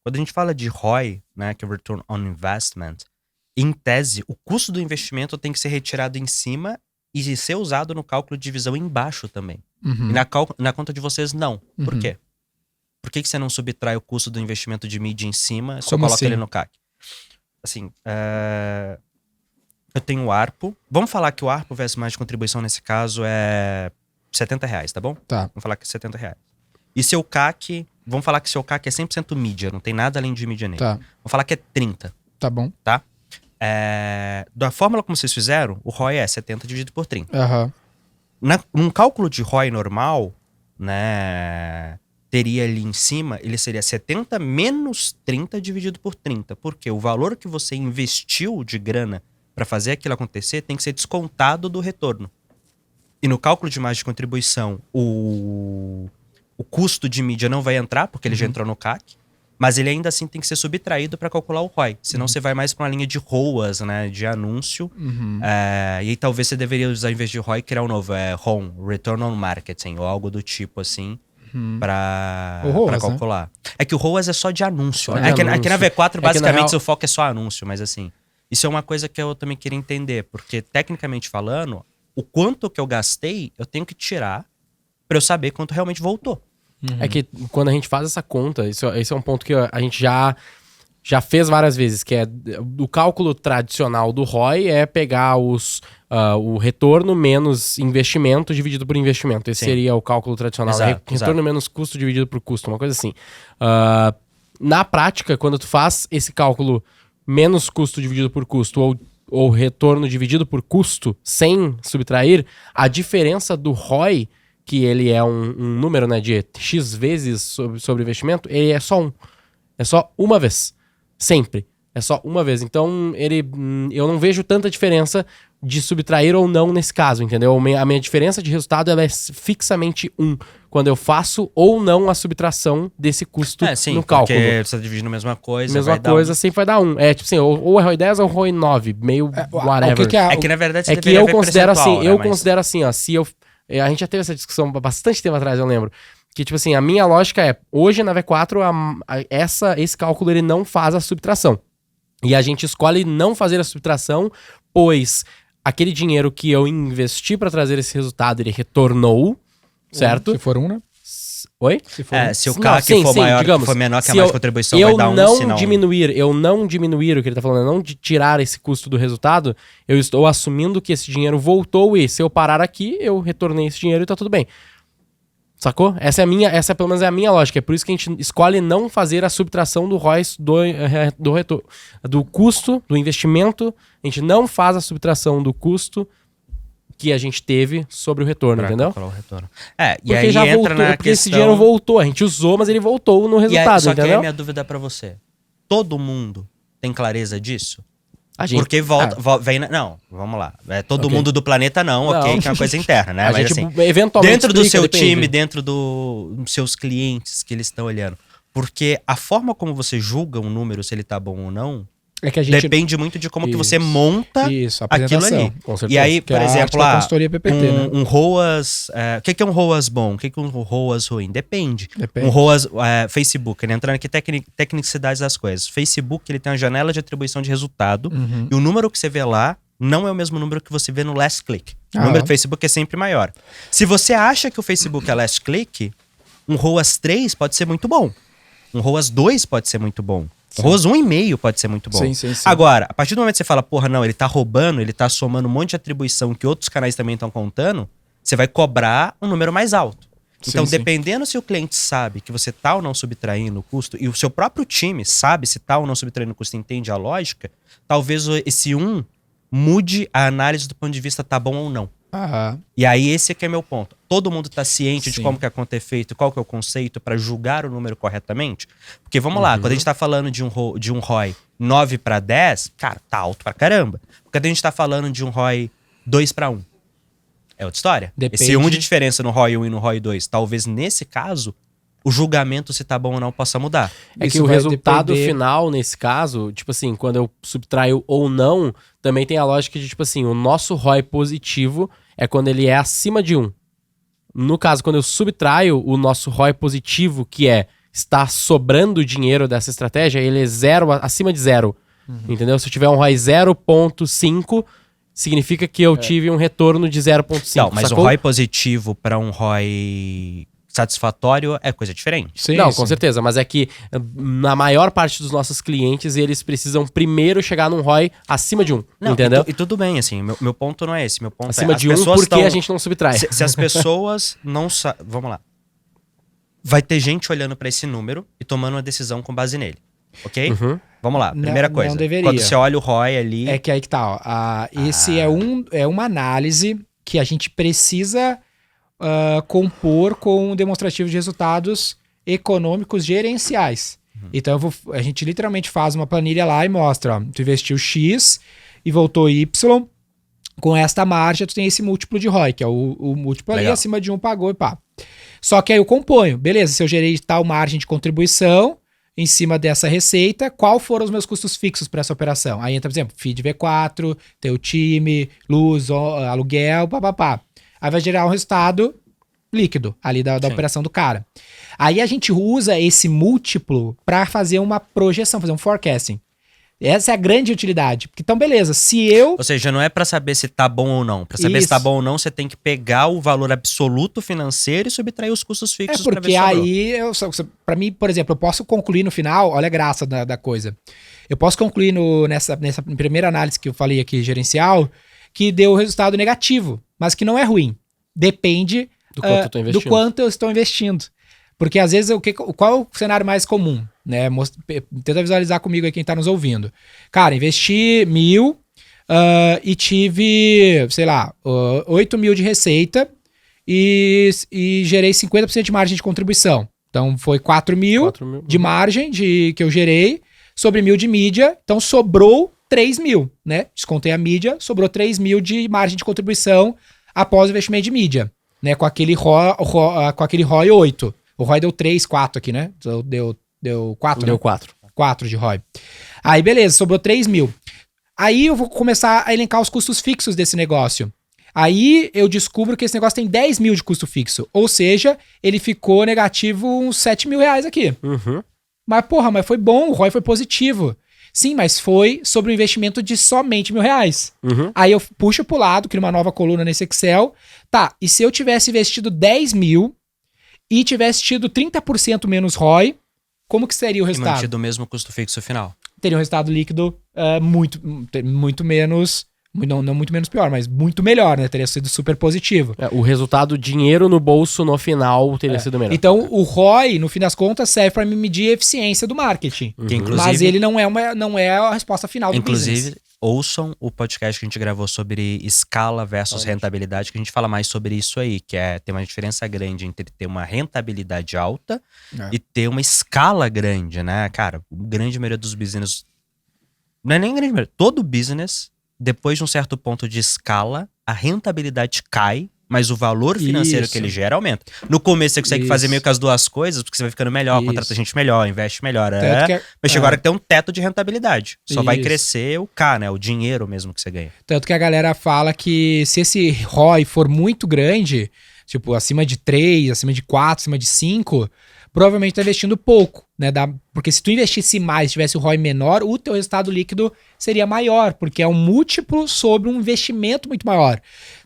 Quando a gente fala de ROI, né, que é Return on Investment, em tese, o custo do investimento tem que ser retirado em cima e ser usado no cálculo de divisão embaixo também. Uhum. E na conta de vocês, não. Por Uhum. quê? Por que você não subtrai o custo do investimento de mídia em cima e só Como coloca assim? ele no CAC? Assim, eu tenho o ARPO. Vamos falar que o ARPO versus mais de contribuição nesse caso é R$70, tá bom? Tá. Vamos falar que é R$70. E seu CAC, vamos falar que seu CAC é 100% mídia, não tem nada além de mídia nele. Tá. Vamos falar que é 30, Tá bom. tá? Da fórmula como vocês fizeram, o ROI é 70 dividido por 30. Aham. Num cálculo de ROI normal, né, teria ali em cima, ele seria 70 menos 30 dividido por 30. Porque o valor que você investiu de grana para fazer aquilo acontecer tem que ser descontado do retorno. E no cálculo de margem de contribuição, o custo de mídia não vai entrar, porque ele já entrou no CAC. Mas ele ainda assim tem que ser subtraído para calcular o ROI. Senão você vai mais para uma linha de ROAS, né? De anúncio. E aí talvez você deveria usar, em vez de ROI, criar um novo. ROM, Return on Marketing, ou algo do tipo assim. Para calcular. Né? É que o ROAS é só de anúncio. Né? Aqui na V4, basicamente, seu foco é só anúncio. Mas assim, isso é uma coisa que eu também queria entender. Porque, tecnicamente falando, o quanto que eu gastei, eu tenho que tirar para eu saber quanto realmente voltou. É que quando a gente faz essa conta, esse é um ponto que a gente já fez várias vezes, que é o cálculo tradicional do ROI é pegar o retorno menos investimento dividido por investimento. Esse seria o cálculo tradicional. Retorno menos custo dividido por custo, uma coisa assim. Na prática, quando tu faz esse cálculo menos custo dividido por custo ou retorno dividido por custo sem subtrair, a diferença do ROI, que ele é um número, né, de X vezes sobre investimento, ele é só É só uma vez. Sempre. É só uma vez. Então, eu não vejo tanta diferença de subtrair ou não nesse caso, entendeu? A minha diferença de resultado ela é fixamente 1. Quando eu faço ou não a subtração desse custo no cálculo. Porque você tá dividindo a mesma coisa. Mesma coisa sempre vai dar 1. É tipo assim, ou é ROI 10 ou ROI 9. Meio whatever. É que na verdade você que eu considero assim, né? Considero assim, ó, se eu... A gente já teve essa discussão há bastante tempo atrás, eu lembro. Que, tipo assim, a minha lógica é... Hoje, na V4, esse cálculo, ele não faz a subtração. E a gente escolhe não fazer a subtração, pois aquele dinheiro que eu investi pra trazer esse resultado, ele retornou, certo? Se for 1, né? Oi? Se o CAC for maior, digamos, for menor que a mais contribuição, vai dar 1. Eu não diminuir o que ele tá falando, não de tirar esse custo do resultado, eu estou assumindo que esse dinheiro voltou e se eu parar aqui, eu retornei esse dinheiro e tá tudo bem. Sacou? Essa pelo menos é a minha lógica. É por isso que a gente escolhe não fazer a subtração do ROI do custo, do investimento. A gente não faz a subtração do custo que a gente teve sobre o retorno, entendeu? O retorno. E aí já entra voltou, porque esse dinheiro voltou. A gente usou, mas ele voltou no resultado, só entendeu? Que aí minha dúvida pra você. Todo mundo tem clareza disso? A gente... Porque vem... Não, vamos lá. Todo mundo do planeta não, ok? Que é uma coisa interna, né? Mas gente, assim, eventualmente dentro do seu time, dentro dos seus clientes que eles estão olhando. Porque a forma como você julga um número, se ele tá bom ou não, é que a gente... depende muito de como que você monta aquilo ali. Com certeza. E aí, por exemplo, PPT, né? um ROAS... O que é um ROAS bom? O que é um ROAS ruim? Depende. Depende. Um ROAS... Facebook, ele entrando aqui tecnicidades das coisas. Facebook, ele tem uma janela de atribuição de resultado. E o número que você vê lá não é o mesmo número que você vê no last click. O número do Facebook é sempre maior. Se você acha que o Facebook é last click, um ROAS 3 pode ser muito bom. Um ROAS 2 pode ser muito bom. Um ROAS 1,5 pode ser muito bom. Sim. Agora, a partir do momento que você fala, porra, não, ele tá roubando, ele tá somando um monte de atribuição que outros canais também estão contando, você vai cobrar um número mais alto. Então, dependendo se o cliente sabe que você tá ou não subtraindo o custo, e o seu próprio time sabe se tá ou não subtraindo o custo, entende a lógica, talvez esse mude a análise do ponto de vista tá bom ou não. E aí esse aqui é meu ponto. Todo mundo tá ciente de como que a conta é feita, qual que é o conceito para julgar o número corretamente? Porque vamos lá, quando a gente tá falando de um ROI 9 para 10, cara, tá alto pra caramba. Quando a gente tá falando de um ROI 2 para 1, é outra história. Depende. Esse 1 de diferença no ROI 1 e no ROI 2, talvez nesse caso, o julgamento se tá bom ou não possa mudar. É que o resultado final, nesse caso, tipo assim, quando eu subtraio ou não, também tem a lógica de, tipo assim, o nosso ROI positivo é quando ele é acima de 1. No caso, quando eu subtraio o nosso ROI positivo, que é está sobrando dinheiro dessa estratégia, ele é zero, acima de zero. Entendeu? Se eu tiver um ROI 0,5, significa que eu tive um retorno de 0,5. Não, mas sacou? o ROI positivo para um ROI satisfatório é coisa diferente. Sim, Não, sim. com certeza, mas é que na maior parte dos nossos clientes, eles precisam primeiro chegar num ROI acima de 1, Não, entendeu? E tudo bem, assim, meu ponto não é esse. Meu ponto Acima é, as de 1, pessoas porque a gente não subtrai. Se as pessoas não sabem... Vamos lá. Vai ter gente olhando para esse número e tomando uma decisão com base nele, ok? Uhum. Vamos lá, Não- primeira não coisa. deveria. Quando você olha o ROI ali... É que aí que tá, ó. Esse é uma análise que a gente precisa compor com um demonstrativo de resultados econômicos gerenciais. Então a gente literalmente faz uma planilha lá e mostra, ó, tu investiu X e voltou Y, com esta margem tu tem esse múltiplo de ROI, que é o múltiplo ali, Legal. acima de 1 pagou e pá. Só que aí eu componho, beleza, se eu gerei tal margem de contribuição em cima dessa receita, qual foram os meus custos fixos para essa operação? Aí entra, por exemplo, feed V4, teu time, luz, aluguel, papapá. Aí vai gerar um resultado líquido ali da Sim. operação do cara. Aí a gente usa esse múltiplo para fazer uma projeção, fazer um forecasting. Essa é a grande utilidade. Então, beleza, se eu... Ou seja, não é pra saber se tá bom ou não. Pra saber se tá Isso. bom ou não, você tem que pegar o valor absoluto financeiro e subtrair os custos É fixos pra ver porque se sobrou. aí, para mim, por exemplo, eu posso concluir no final, olha a graça da coisa. Eu posso concluir nessa primeira análise que eu falei aqui, gerencial, que deu resultado negativo, mas que não é ruim. Depende Do quanto eu tô investindo. do quanto eu estou investindo. Porque às vezes, qual é o cenário mais comum? Né? Tenta visualizar comigo aí quem tá nos ouvindo. Cara, investi 1.000 e tive, sei lá, 8.000 de receita e gerei 50% de margem de contribuição. Então foi 4.000 4.000. de margem que eu gerei sobre 1.000 de mídia. Então sobrou 3.000, né? Descontei a mídia, sobrou 3.000 de margem de contribuição após o investimento de mídia, né? Com aquele ROI 8. O ROI deu 3, 4 aqui, né? Deu 4, Deu né? 4. 4 de ROI. Aí, beleza, sobrou 3.000. Aí eu vou começar a elencar os custos fixos desse negócio. Aí eu descubro que esse negócio tem 10.000 de custo fixo. Ou seja, ele ficou negativo uns 7.000 reais aqui. Uhum. Mas, porra, mas foi bom, o ROI foi positivo. Sim, mas foi sobre um investimento de somente R$1.000. Uhum. Aí eu puxo pro lado, crio uma nova coluna nesse Excel. Tá, e se eu tivesse investido 10.000 e tivesse tido 30% menos ROI, como que seria o E resultado? mantido o mesmo custo fixo final. Teria um resultado líquido muito menos, não muito menos pior, mas muito melhor, né? Teria sido super positivo. O resultado, dinheiro no bolso no final teria sido melhor. Então, o ROI, no fim das contas, serve para medir a eficiência do marketing. Que, inclusive, Mas ele não é a resposta final do business. inclusive, ouçam o podcast que a gente gravou sobre escala versus rentabilidade, que a gente fala mais sobre isso aí, que tem uma diferença grande entre ter uma rentabilidade alta e ter uma escala grande, né? Cara, a grande maioria dos business... Não é nem grande maioria. Todo business, depois de um certo ponto de escala, a rentabilidade cai, mas o valor financeiro Isso. que ele gera aumenta. No começo você consegue fazer Isso. meio que as duas coisas, porque você vai ficando melhor, Isso. contrata gente melhor, investe melhor. Tanto que Mas chegou a hora que tem um teto de rentabilidade. Só vai Isso. crescer o K, né? O dinheiro mesmo que você ganha. Tanto que a galera fala que se esse ROI for muito grande, tipo, acima de 3, acima de 4, acima de 5, provavelmente tá investindo pouco, né? Porque se tu investisse mais, tivesse o ROI menor, o teu resultado líquido seria maior, porque é um múltiplo sobre um investimento muito maior.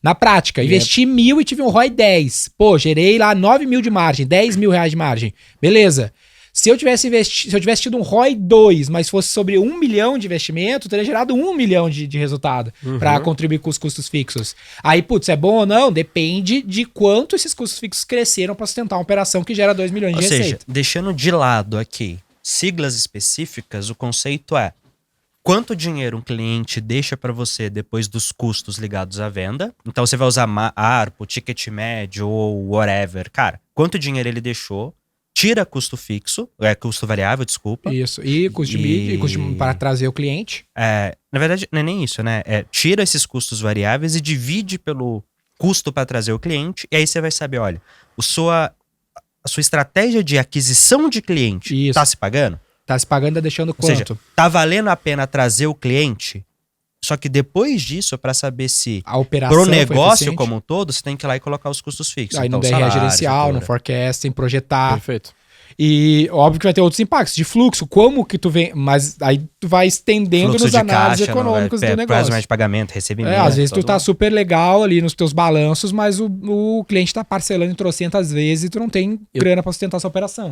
Na prática, investi 1.000 e tive um ROI 10. Pô, gerei lá 9.000 de margem, 10.000 reais de margem. Beleza. Se eu tivesse tido um ROI 2, mas fosse sobre 1 milhão de investimento, eu teria gerado 1 milhão de resultado para contribuir com os custos fixos. Aí, putz, é bom ou não? Depende de quanto esses custos fixos cresceram para sustentar uma operação que gera 2 milhões de Ou seja, receita. deixando de lado aqui siglas específicas, o conceito é quanto dinheiro um cliente deixa para você depois dos custos ligados à venda. Então você vai usar ARPU, ticket médio ou whatever. Cara, quanto dinheiro ele deixou, tira custo fixo, custo variável, desculpa. Isso. E custo de mídia, e custo para trazer o cliente. Na verdade, não é nem isso, né? Tira esses custos variáveis e divide pelo custo para trazer o cliente. E aí você vai saber, olha, a sua estratégia de aquisição de cliente Isso. tá se pagando? Tá se pagando, tá deixando Ou quanto? seja, tá valendo a pena trazer o cliente? Só que depois disso, para saber se A operação pro foi negócio eficiente. como um todo, você tem que ir lá e colocar os custos fixos. Aí então, no DRE salário, gerencial, no estrutura. forecasting, projetar. Perfeito. E óbvio que vai ter outros impactos de fluxo, como que tu vem, mas aí tu vai estendendo Fluxo nos de análises caixa, econômicos do prazo negócio. mais de pagamento, recebimento. Às vezes tu todo tá super legal ali nos teus balanços, mas o cliente tá parcelando em trocentas vezes e tu não tem grana pra sustentar essa operação.